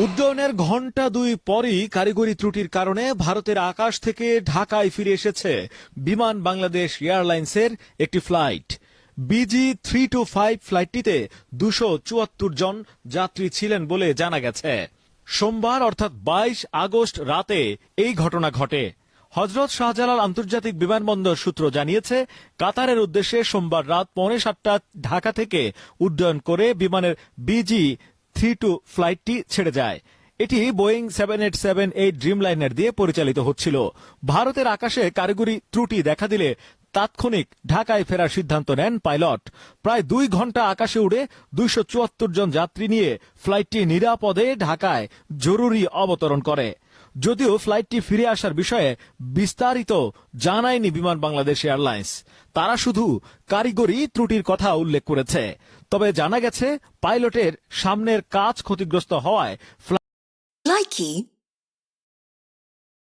উড্ডয়নের ঘণ্টা দুই পরই কারিগরি ত্রুটির কারণে ভারতের আকাশ থেকে ঢাকায় ফিরে এসেছে বিমান বাংলাদেশ এয়ারলাইন্সের একটি ফ্লাইট। BG325 ফ্লাইটটিতে 274 জন যাত্রী ছিলেন বলে জানা গেছে। সোমবার অর্থাৎ 22 আগস্ট রাতে এই ঘটনা ঘটে। হযরত শাহজালাল আন্তর্জাতিক বিমানবন্দর সূত্র জানিয়েছে, কাতারের উদ্দেশ্যে সোমবার রাত 6:45 ঢাকা থেকে উড্ডয়ন করে বিমানের BG32 ফ্লাইটটি ছেড়ে যায়। এটি বোয়িং 7878 ড্রিমলাইনার দিয়ে পরিচালিত হচ্ছিল। ভারতের আকাশে কারিগরি ত্রুটি দেখা দিলে তাৎক্ষণিক ঢাকায় ফেরার সিদ্ধান্ত নেন পাইলট। প্রায় 2 ঘন্টা আকাশে উড়ে 274 জন যাত্রী নিয়ে ফ্লাইটটি নিরাপদে ঢাকায় জরুরি অবতরণ করে। যদিও ফ্লাইটটি ফিরে আসার বিষয়ে বিস্তারিত জানায়নি বিমান বাংলাদেশ এয়ারলাইন্স। তারা শুধু কারিগরি ত্রুটির কথা উল্লেখ করেছে। তবে জানা গেছে, পাইলটের সামনের কাচ ক্ষতিগ্রস্ত হওয়ায় Likey